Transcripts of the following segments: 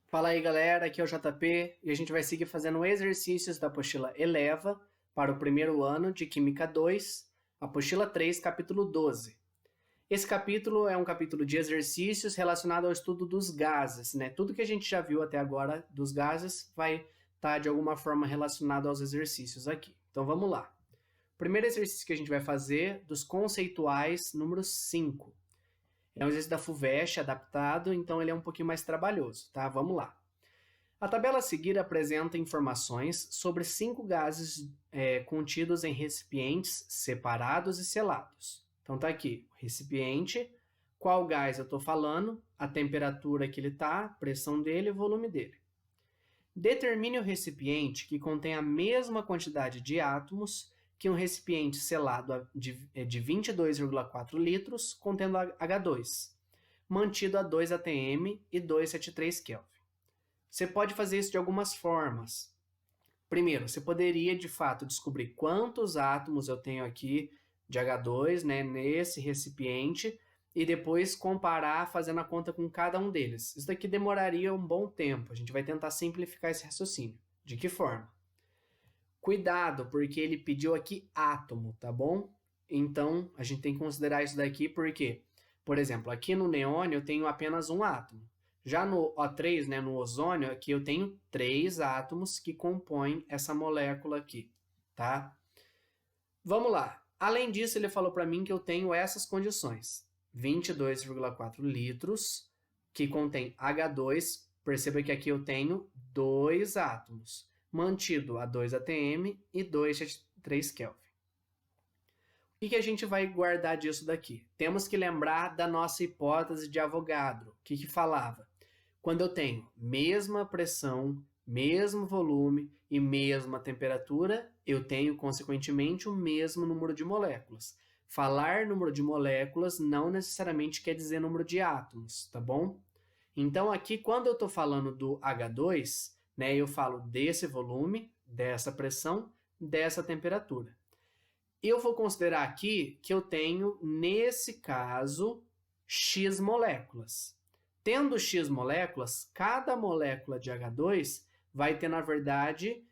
Fala aí, galera, aqui é o JP e a gente vai seguir fazendo exercícios da apostila Eleva para o primeiro ano de Química 2, apostila 3, capítulo 12. Esse capítulo é um capítulo de exercícios relacionado ao estudo dos gases, né? Tudo que a gente já viu até agora dos gases vai estar de alguma forma relacionado aos exercícios aqui. Então vamos lá. O primeiro exercício que a gente vai fazer dos conceituais, número 5. É um exercício da FUVEST adaptado, então ele é um pouquinho mais trabalhoso, tá? Vamos lá. A tabela a seguir apresenta informações sobre 5 gases contidos em recipientes separados e selados. Então tá aqui, o recipiente, qual gás eu estou falando, a temperatura que ele está, a pressão dele e o volume dele. Determine o recipiente que contém a mesma quantidade de átomos que um recipiente selado de 22,4 litros contendo H2, mantido a 2 atm e 273 Kelvin. Você pode fazer isso de algumas formas. Primeiro, você poderia, de fato, descobrir quantos átomos eu tenho aqui de H2, né, nesse recipiente, e depois comparar fazendo a conta com cada um deles. Isso daqui demoraria um bom tempo. A gente vai tentar simplificar esse raciocínio. De que forma? Cuidado, porque ele pediu aqui átomo, tá bom? Então, a gente tem que considerar isso daqui porque, por exemplo, aqui no neônio eu tenho apenas um átomo. Já no O3, né, no ozônio, aqui eu tenho 3 átomos que compõem essa molécula aqui, tá? Vamos lá. Além disso, ele falou para mim que eu tenho essas condições. 22,4 litros, que contém H2. Perceba que aqui eu tenho 2 átomos, mantido a 2 atm e 273 Kelvin. O que a gente vai guardar disso daqui? Temos que lembrar da nossa hipótese de Avogadro. O que falava? Quando eu tenho mesma pressão, mesmo volume e mesma temperatura, eu tenho, consequentemente, o mesmo número de moléculas. Falar número de moléculas não necessariamente quer dizer número de átomos, tá bom? Então, aqui, quando eu estou falando do H2, né, eu falo desse volume, dessa pressão, dessa temperatura. Eu vou considerar aqui que eu tenho, nesse caso, X moléculas. Tendo X moléculas, cada molécula de H2 vai ter, na verdade,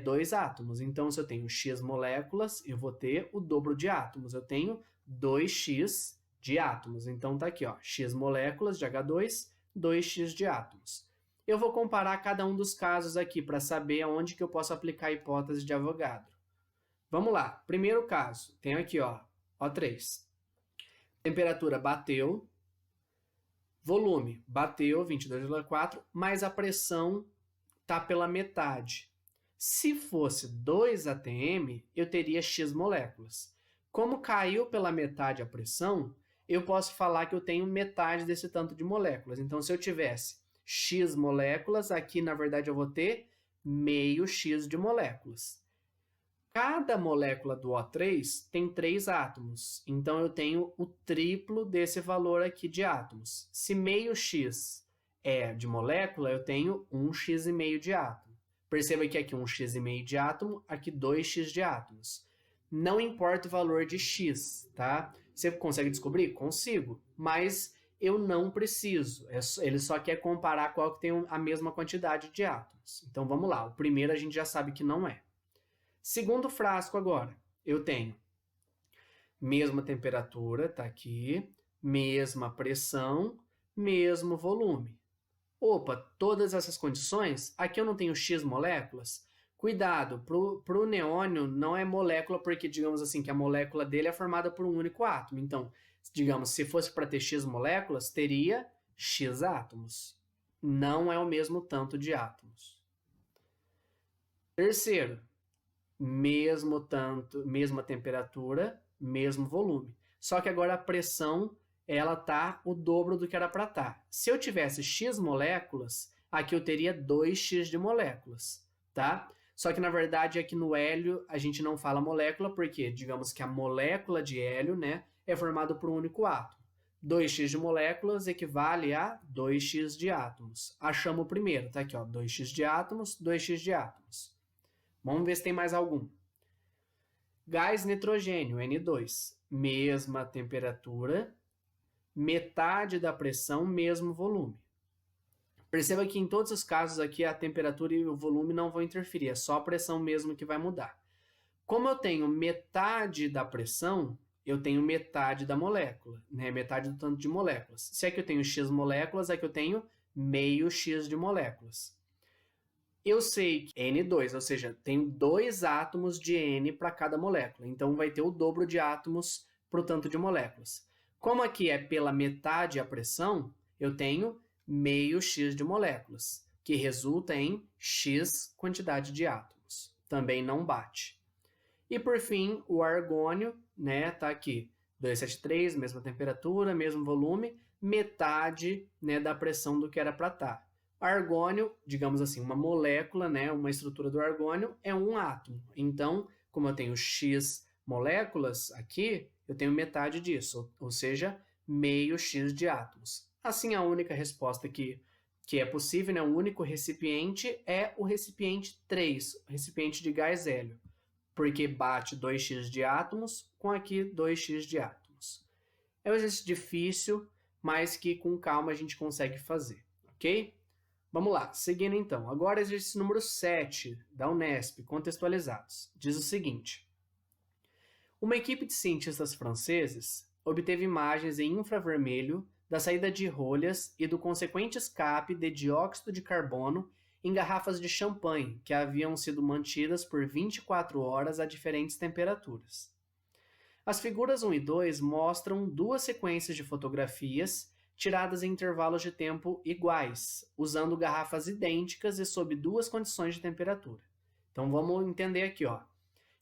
2 átomos. Então, se eu tenho X moléculas, eu vou ter o dobro de átomos. Eu tenho 2X de átomos. Então, tá aqui, ó, X moléculas de H2, 2X de átomos. Eu vou comparar cada um dos casos aqui para saber aonde que eu posso aplicar a hipótese de Avogadro. Vamos lá. Primeiro caso, tem aqui, ó, O3. Temperatura bateu, volume bateu, 22,4, mas a pressão está pela metade. Se fosse 2 atm, eu teria X moléculas. Como caiu pela metade a pressão, eu posso falar que eu tenho metade desse tanto de moléculas. Então, se eu tivesse X moléculas, aqui, na verdade, eu vou ter meio X de moléculas. Cada molécula do O3 tem 3 átomos, então eu tenho o triplo desse valor aqui de átomos. Se meio X é de molécula, eu tenho 1x,5 de átomo. Perceba que aqui 1x,5 de átomo, aqui 2x de átomos. Não importa o valor de X, tá? Você consegue descobrir? Consigo, mas eu não preciso. Ele só quer comparar qual que tem a mesma quantidade de átomos. Então vamos lá, o primeiro a gente já sabe que não é. Segundo frasco agora, eu tenho mesma temperatura, tá aqui, mesma pressão, mesmo volume. Opa, todas essas condições, aqui eu não tenho X moléculas. Cuidado, para o neônio não é molécula porque, digamos assim, que a molécula dele é formada por um único átomo. Então, digamos, se fosse para ter X moléculas, teria X átomos. Não é o mesmo tanto de átomos. Terceiro, mesmo tanto, mesma temperatura, mesmo volume. Só que agora a pressão, ela tá o dobro do que era para estar. Se eu tivesse X moléculas, aqui eu teria 2X de moléculas, tá? Só que, na verdade, aqui no hélio, a gente não fala molécula, porque, digamos que a molécula de hélio, né, é formada por um único átomo. 2X de moléculas equivale a 2X de átomos. Achamos o primeiro, tá aqui, ó, 2X de átomos, 2X de átomos. Vamos ver se tem mais algum. Gás nitrogênio, N2. Mesma temperatura, metade da pressão, mesmo volume. Perceba que em todos os casos aqui a temperatura e o volume não vão interferir, é só a pressão mesmo que vai mudar. Como eu tenho metade da pressão, eu tenho metade da molécula, né? Metade do tanto de moléculas. Se aqui eu tenho X moléculas, aqui eu tenho meio X de moléculas. Eu sei que N2, ou seja, tenho 2 átomos de N para cada molécula, então vai ter o dobro de átomos para o tanto de moléculas. Como aqui é pela metade a pressão, eu tenho meio X de moléculas, que resulta em X quantidade de átomos. Também não bate. E por fim, o argônio, né, tá aqui, 273, mesma temperatura, mesmo volume, metade, né, da pressão do que era para estar. Argônio, digamos assim, uma molécula, né, uma estrutura do argônio é um átomo. Então, como eu tenho X moléculas aqui, eu tenho metade disso, ou seja, meio X de átomos. Assim, a única resposta que é possível, né, o único recipiente é o recipiente 3, o recipiente de gás hélio, porque bate 2x de átomos com aqui 2x de átomos. É um exercício difícil, mas que com calma a gente consegue fazer, ok? Vamos lá, seguindo então. Agora exercício número 7 da Unesp, contextualizados. Diz o seguinte: uma equipe de cientistas franceses obteve imagens em infravermelho da saída de rolhas e do consequente escape de dióxido de carbono em garrafas de champanhe que haviam sido mantidas por 24 horas a diferentes temperaturas. As figuras 1 e 2 mostram duas sequências de fotografias tiradas em intervalos de tempo iguais, usando garrafas idênticas e sob duas condições de temperatura. Então vamos entender aqui, ó.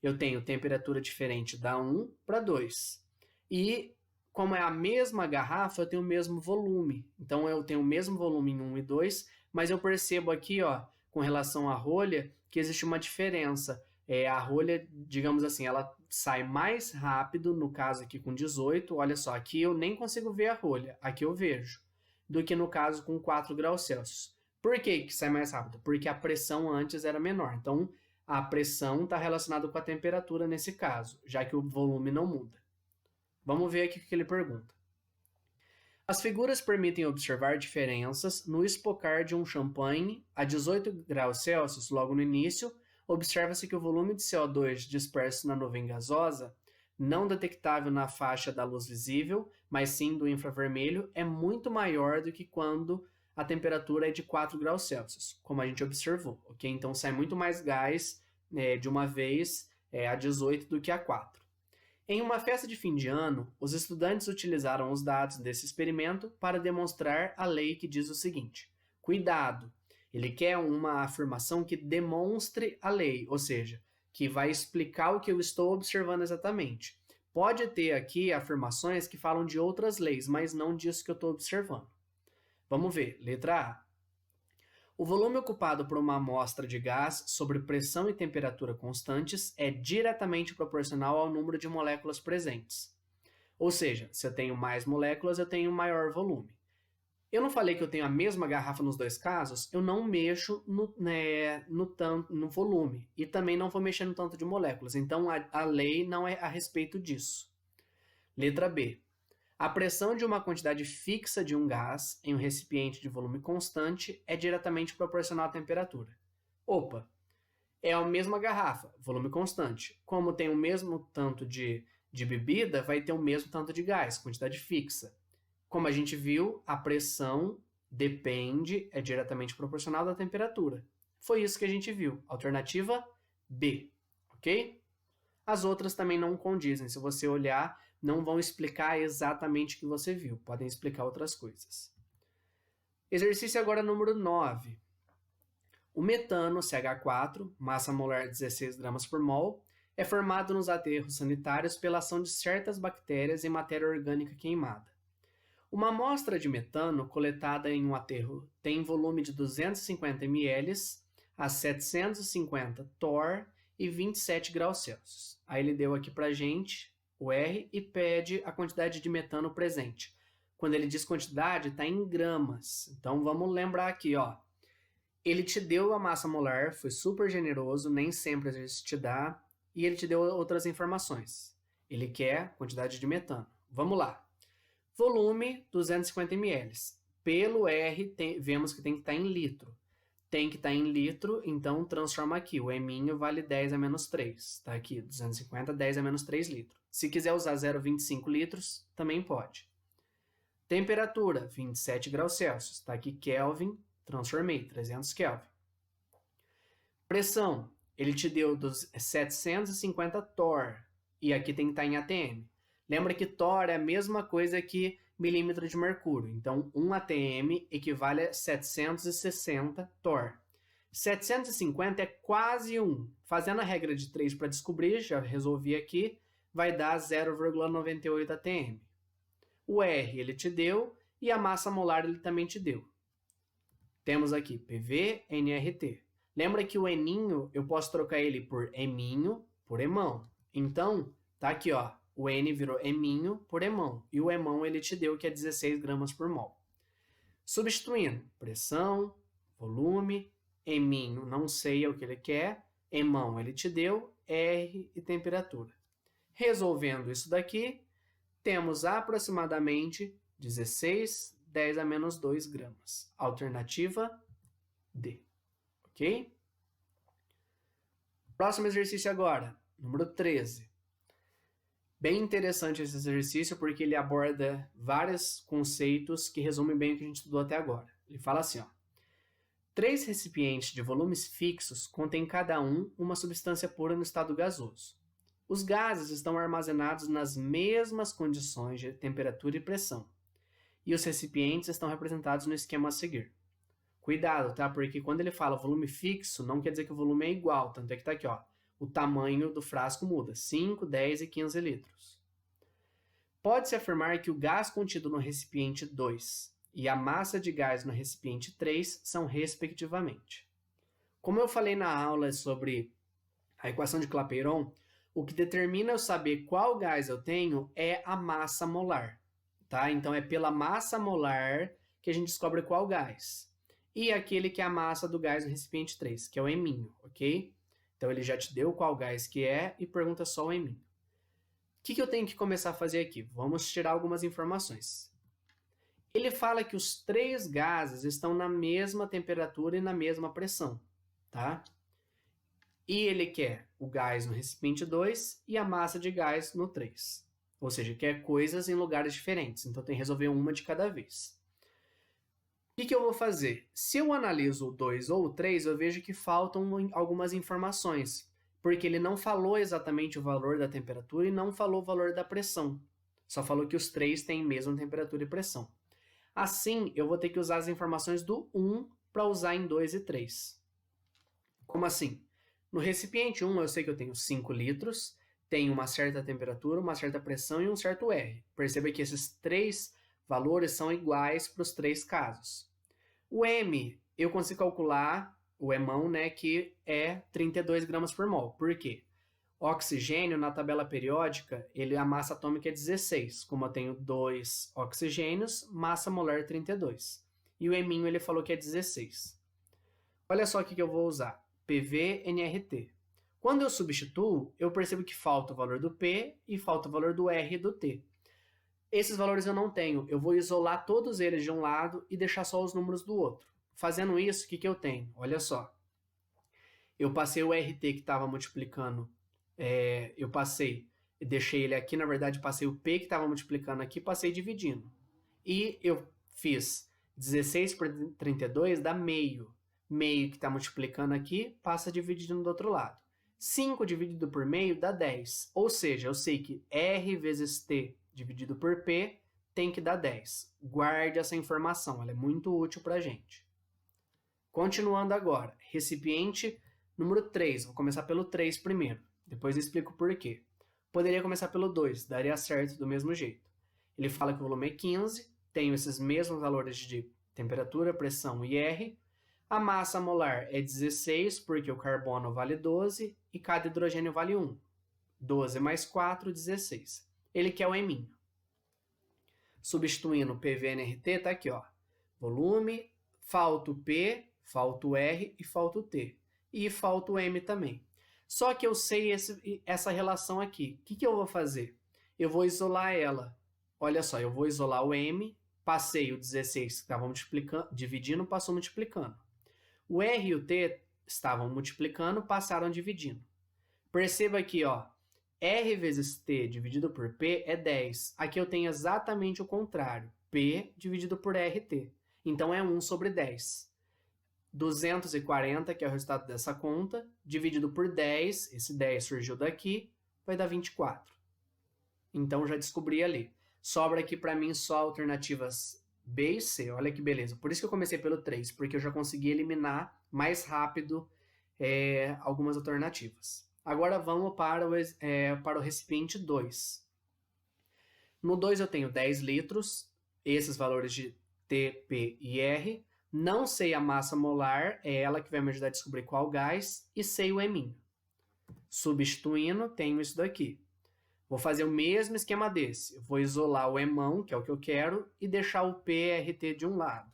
Eu tenho temperatura diferente da 1 para 2. E como é a mesma garrafa, eu tenho o mesmo volume. Então eu tenho o mesmo volume em 1 e 2, mas eu percebo aqui, ó, com relação à rolha, que existe uma diferença. A rolha, digamos assim, ela sai mais rápido, no caso aqui com 18, olha só, aqui eu nem consigo ver a rolha, aqui eu vejo, do que no caso com 4 graus Celsius. Por que sai mais rápido? Porque a pressão antes era menor, então a pressão está relacionada com a temperatura nesse caso, já que o volume não muda. Vamos ver aqui o que ele pergunta. As figuras permitem observar diferenças no espocar de um champanhe a 18 graus Celsius logo no início. Observa-se que o volume de CO2 disperso na nuvem gasosa, não detectável na faixa da luz visível, mas sim do infravermelho, é muito maior do que quando a temperatura é de 4 graus Celsius, como a gente observou, ok? Então sai muito mais gás de uma vez a 18 do que a 4. Em uma festa de fim de ano, os estudantes utilizaram os dados desse experimento para demonstrar a lei que diz o seguinte: cuidado! Ele quer uma afirmação que demonstre a lei, ou seja, que vai explicar o que eu estou observando exatamente. Pode ter aqui afirmações que falam de outras leis, mas não disso que eu estou observando. Vamos ver. Letra A. O volume ocupado por uma amostra de gás sobre pressão e temperatura constantes é diretamente proporcional ao número de moléculas presentes. Ou seja, se eu tenho mais moléculas, eu tenho maior volume. Eu não falei que eu tenho a mesma garrafa nos dois casos? Eu não mexo no volume e também não vou mexer no tanto de moléculas. Então, a lei não é a respeito disso. Letra B. A pressão de uma quantidade fixa de um gás em um recipiente de volume constante é diretamente proporcional à temperatura. Opa! É a mesma garrafa, volume constante. Como tem o mesmo tanto de bebida, vai ter o mesmo tanto de gás, quantidade fixa. Como a gente viu, a pressão é diretamente proporcional à temperatura. Foi isso que a gente viu. Alternativa B, ok? As outras também não condizem. Se você olhar, não vão explicar exatamente o que você viu. Podem explicar outras coisas. Exercício agora número 9. O metano, CH4, massa molar 16 gramas por mol, é formado nos aterros sanitários pela ação de certas bactérias em matéria orgânica queimada. Uma amostra de metano coletada em um aterro tem volume de 250 ml a 750 torr e 27 graus Celsius. Aí ele deu aqui pra gente o R e pede a quantidade de metano presente. Quando ele diz quantidade, está em gramas. Então vamos lembrar aqui, ó. Ele te deu a massa molar, foi super generoso, nem sempre a gente te dá, e ele te deu outras informações. Ele quer quantidade de metano. Vamos lá. Volume, 250 ml. pelo R, vemos que tem que estar em litro. Tem que estar em litro, então transforma aqui. O eminho vale 10 a menos 3. Está aqui, 250, 10 a menos 3 litros. Se quiser usar 0,25 litros, também pode. Temperatura, 27 graus Celsius. Está aqui Kelvin, transformei, 300 Kelvin. Pressão, ele te deu 750 torr. E aqui tem que estar em atm. Lembra que torr é a mesma coisa que milímetro de mercúrio. Então, 1 atm equivale a 760 torr. 750 é quase 1. Fazendo a regra de 3 para descobrir, já resolvi aqui, vai dar 0,98 atm. O R ele te deu e a massa molar ele também te deu. Temos aqui PV, nRT. Lembra que o eninho eu posso trocar ele por eminho por emão. Então, tá aqui, ó. O N virou eminho por emão. E o emão ele te deu que é 16 gramas por mol. Substituindo, pressão, volume, eminho, não sei o que ele quer, emão ele te deu, R e temperatura. Resolvendo isso daqui, temos aproximadamente 16, 10 a menos 2 gramas. Alternativa D. Ok? Próximo exercício agora, número 13. Bem interessante esse exercício porque ele aborda vários conceitos que resumem bem o que a gente estudou até agora. Ele fala assim, ó. 3 recipientes de volumes fixos contêm cada um uma substância pura no estado gasoso. Os gases estão armazenados nas mesmas condições de temperatura e pressão. E os recipientes estão representados no esquema a seguir. Cuidado, tá? Porque quando ele fala volume fixo, não quer dizer que o volume é igual. Tanto é que tá aqui, ó. O tamanho do frasco muda, 5, 10 e 15 litros. Pode-se afirmar que o gás contido no recipiente 2 e a massa de gás no recipiente 3 são respectivamente. Como eu falei na aula sobre a equação de Clapeyron, o que determina eu saber qual gás eu tenho é a massa molar. Tá? Então, é pela massa molar que a gente descobre qual gás. E aquele que é a massa do gás no recipiente 3, que é o eminho, ok? Então, ele já te deu qual gás que é e pergunta só o eminho. O que eu tenho que começar a fazer aqui? Vamos tirar algumas informações. Ele fala que os 3 gases estão na mesma temperatura e na mesma pressão, tá? E ele quer o gás no recipiente 2 e a massa de gás no 3. Ou seja, quer coisas em lugares diferentes, então tem que resolver uma de cada vez. O que eu vou fazer? Se eu analiso o 2 ou o 3, eu vejo que faltam algumas informações, porque ele não falou exatamente o valor da temperatura e não falou o valor da pressão. Só falou que os 3 têm mesma temperatura e pressão. Assim, eu vou ter que usar as informações do 1 para usar em 2 e 3. Como assim? No recipiente 1, eu sei que eu tenho 5 litros, tenho uma certa temperatura, uma certa pressão e um certo R. Perceba que esses 3 valores são iguais para os 3 casos. O M, eu consigo calcular, o emão, né, que é 32 gramas por mol. Por quê? O oxigênio, na tabela periódica, a massa atômica é 16. Como eu tenho 2 oxigênios, massa molar 32. E o eminho, ele falou que é 16. Olha só o que eu vou usar. PV, nRT. Quando eu substituo, eu percebo que falta o valor do P e falta o valor do R e do T. Esses valores eu não tenho. Eu vou isolar todos eles de um lado e deixar só os números do outro. Fazendo isso, o que eu tenho? Olha só. Eu passei o RT que estava multiplicando. Eu passei e deixei ele aqui. Na verdade, passei o P que estava multiplicando aqui, passei dividindo. E eu fiz 16 por 32 dá meio. Meio que está multiplicando aqui, passa dividindo do outro lado. 5 dividido por meio dá 10. Ou seja, eu sei que R vezes T dividido por P tem que dar 10. Guarde essa informação, ela é muito útil para a gente. Continuando agora, recipiente número 3. Vou começar pelo 3 primeiro, depois eu explico por quê. Poderia começar pelo 2, daria certo do mesmo jeito. Ele fala que o volume é 15, tenho esses mesmos valores de temperatura, pressão e R. A massa molar é 16, porque o carbono vale 12 e cada hidrogênio vale 1. 12 mais 4, 16. Ele quer o eminho. Substituindo PV/nRT, está aqui, ó. Volume, falta o P, falta o R e falta o T. E falta o M também. Só que eu sei essa relação aqui. O que eu vou fazer? Eu vou isolar ela. Olha só, eu vou isolar o M passei o 16 que estava dividindo, passou multiplicando. O R e o T estavam multiplicando, passaram dividindo. Perceba aqui, ó, R vezes T dividido por P é 10. Aqui eu tenho exatamente o contrário, P dividido por RT. Então é 1 sobre 10. 240, que é o resultado dessa conta, dividido por 10, esse 10 surgiu daqui, vai dar 24. Então já descobri ali. Sobra aqui para mim só alternativas B e C, olha que beleza. Por isso que eu comecei pelo 3, porque eu já consegui eliminar mais rápido algumas alternativas. Agora vamos para o recipiente 2. No 2 eu tenho 10 litros, esses valores de T, P e R. Não sei a massa molar, é ela que vai me ajudar a descobrir qual gás, e sei o Emin. Substituindo, tenho isso daqui. Vou fazer o mesmo esquema desse. Eu vou isolar o Emão, que é o que eu quero, e deixar o PRT de um lado.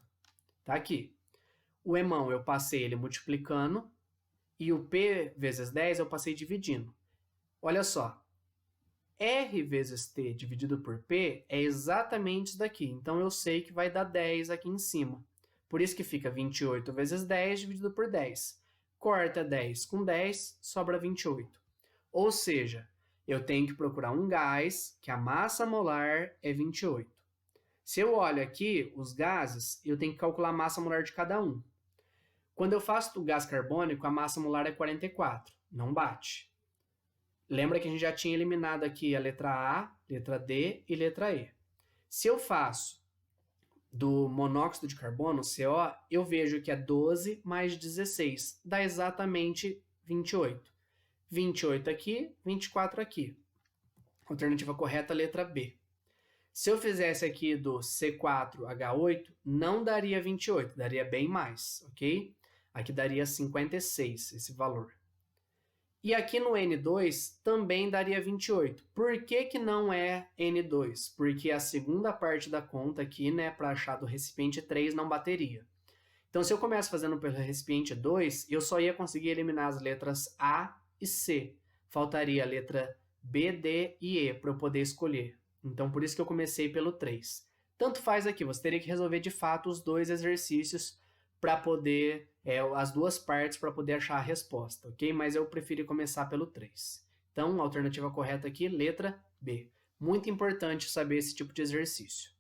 Tá aqui. O Emão eu passei ele multiplicando, e o P vezes 10 eu passei dividindo. Olha só. R vezes T dividido por P é exatamente isso daqui. Então eu sei que vai dar 10 aqui em cima. Por isso que fica 28 vezes 10 dividido por 10. Corta 10 com 10, sobra 28. Ou seja, eu tenho que procurar um gás que a massa molar é 28. Se eu olho aqui os gases, eu tenho que calcular a massa molar de cada um. Quando eu faço o gás carbônico, a massa molar é 44. Não bate. Lembra que a gente já tinha eliminado aqui a letra A, letra D e letra E. Se eu faço do monóxido de carbono, CO, eu vejo que é 12 mais 16, dá exatamente 28. 28 aqui, 24 aqui. Alternativa correta, letra B. Se eu fizesse aqui do C4H8, não daria 28, daria bem mais, ok? Aqui daria 56, esse valor. E aqui no N2 também daria 28. Por que que não é N2? Porque a segunda parte da conta aqui, né, para achar do recipiente 3 não bateria. Então, se eu começo fazendo pelo recipiente 2, eu só ia conseguir eliminar as letras A e C. Faltaria a letra B, D e E para eu poder escolher. Então, por isso que eu comecei pelo 3. Tanto faz aqui, você teria que resolver de fato os dois exercícios para poder, as duas partes para poder achar a resposta, ok? Mas eu preferi começar pelo 3. Então, a alternativa correta aqui, letra B. Muito importante saber esse tipo de exercício.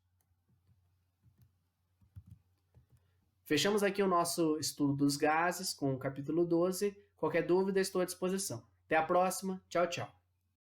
Fechamos aqui o nosso estudo dos gases com o capítulo 12. Qualquer dúvida, estou à disposição. Até a próxima. Tchau, tchau.